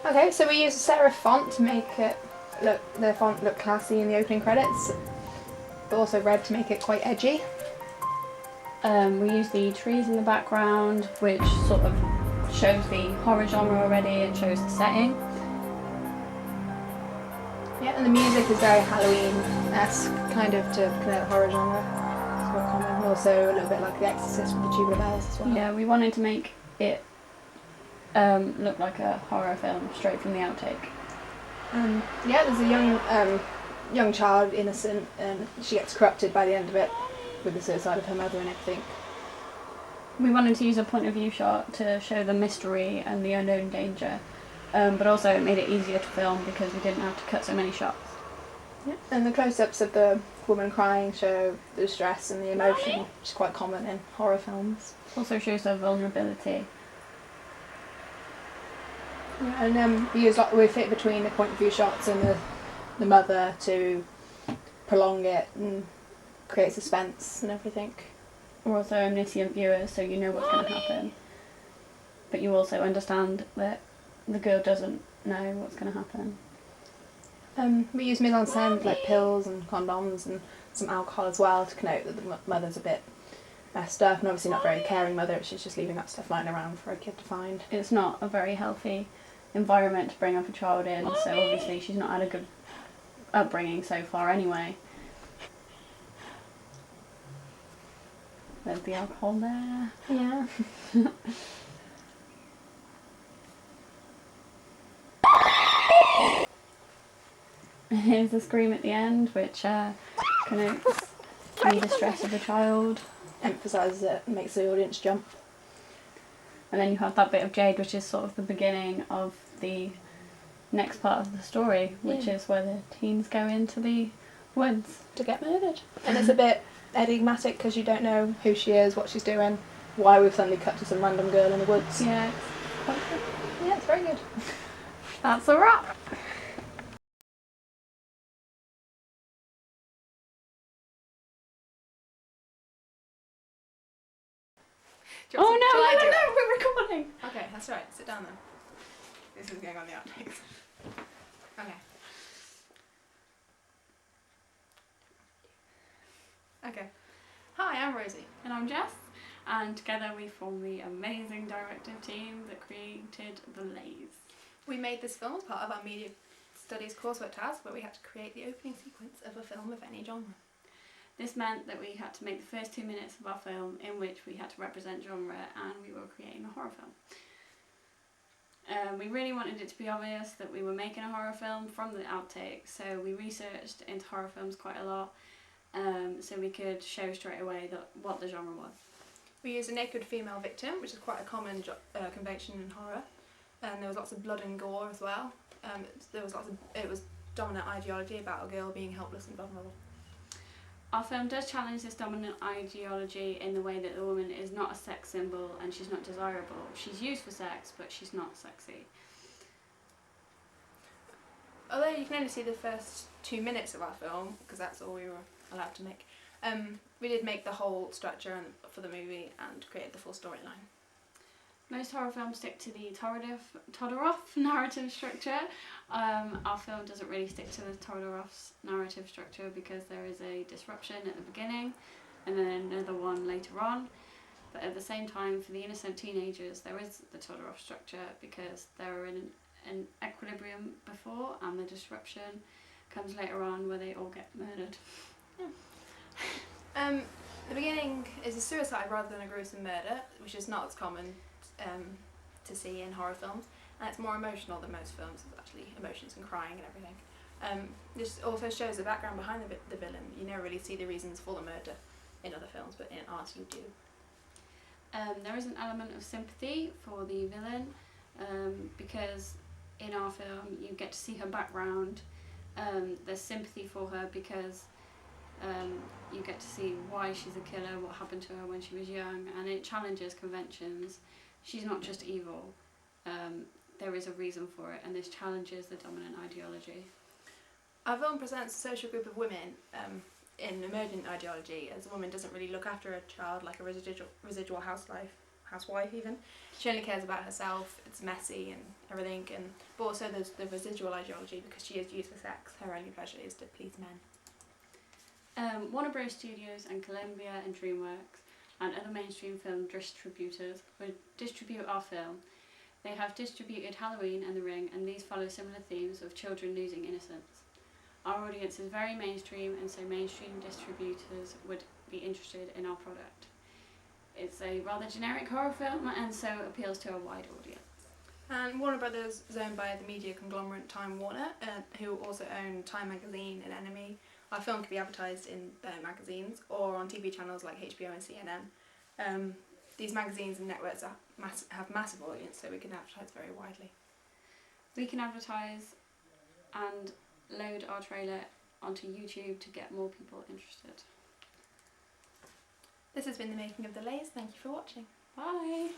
Okay, so we use a serif font to make the font look classy in the opening credits, but also red to make it quite edgy. We use the trees in the background, which sort of shows the horror genre already and shows the setting. Yeah, and the music is very Halloween-esque, kind of to connote horror genre. It's quite common, and also a little bit like The Exorcist with the tubular bells as well. Yeah, we wanted to make it look like a horror film straight from the outtake. Yeah, there's a young child, innocent, and she gets corrupted by the end of it with the suicide of her mother and everything. We wanted to use a point of view shot to show the mystery and the unknown danger, but also it made it easier to film because we didn't have to cut so many shots. Yeah. And the close-ups of the woman crying show the distress and the emotion, which is quite common in horror films. Also shows her vulnerability. Yeah, and we fit between the point of view shots and the mother to prolong it and create suspense and everything. We're also omniscient viewers, so you know what's going to happen. But you also understand that the girl doesn't know what's going to happen. We use mise en scène like pills and condoms and some alcohol as well to connote that the mother's a bit messed up and obviously not a very caring mother. She's just leaving that stuff lying around for a kid to find. It's not a very healthy environment to bring up a child in, so obviously she's not had a good upbringing so far anyway. There's the alcohol there. Yeah. Here's the scream at the end, which connotes the distress of the child. Emphasises it, makes the audience jump. And then you have that bit of Jade, which is sort of the beginning of the next part of the story, which is where the teens go into the woods to get murdered. And it's a bit enigmatic because you don't know who she is, what she's doing, why we've suddenly cut to some random girl in the woods. Yeah, it's quite good. Yeah, it's very good. That's a wrap. Oh no, we're recording. Okay, that's right, sit down then. This is going on the outtakes. Okay. Okay. Hi, I'm Rosie. And I'm Jess, and together we form the amazing directive team that created The Lays. We made this film as part of our media studies coursework task where we had to create the opening sequence of a film of any genre. This meant that we had to make the first 2 minutes of our film in which we had to represent genre, and we were creating a horror film. We really wanted it to be obvious that we were making a horror film from the outtakes, so we researched into horror films quite a lot, so we could show straight away what the genre was. We used a naked female victim, which is quite a common convention in horror, and there was lots of blood and gore as well. It was dominant ideology about a girl being helpless and vulnerable. Our film does challenge this dominant ideology in the way that the woman is not a sex symbol and she's not desirable. She's used for sex, but she's not sexy. Although you can only see the first 2 minutes of our film, because that's all we were allowed to make, we did make the whole structure for the movie and created the full storyline. Most horror films stick to the Todorov narrative structure. Our film doesn't really stick to the Todorov's narrative structure because there is a disruption at the beginning and then another one later on. But at the same time, for the innocent teenagers, there is the Todorov structure because they're in an equilibrium before and the disruption comes later on where they all get murdered. Yeah. The beginning is a suicide rather than a gruesome murder, which is not as common to see in horror films, and it's more emotional than most films. It's actually emotions and crying and everything. This also shows the background behind the villain. You never really see the reasons for the murder in other films, but in ours you do. There is an element of sympathy for the villain because in our film you get to see her background. There's sympathy for her because you get to see why she's a killer, what happened to her when she was young, and it challenges conventions. She's not just evil, there is a reason for it, and this challenges the dominant ideology. Our film presents a social group of women in emergent ideology, as a woman doesn't really look after a child like a residual housewife housewife even. She only cares about herself. It's messy and everything, but also there's the residual ideology because she is used for sex. Her only pleasure is to please men. Warner Bros. Studios and Columbia and DreamWorks and other mainstream film distributors would distribute our film. They have distributed Halloween and The Ring, and these follow similar themes of children losing innocence. Our audience is very mainstream, and so mainstream distributors would be interested in our product. It's a rather generic horror film, and so appeals to a wide audience. And Warner Brothers is owned by the media conglomerate Time Warner, who also own Time Magazine and Enemy. Our film could be advertised in their magazines or on TV channels like HBO and CNN. These magazines and networks have massive audience, so we can advertise very widely. We can advertise and load our trailer onto YouTube to get more people interested. This has been The Making of the Lays. Thank you for watching. Bye!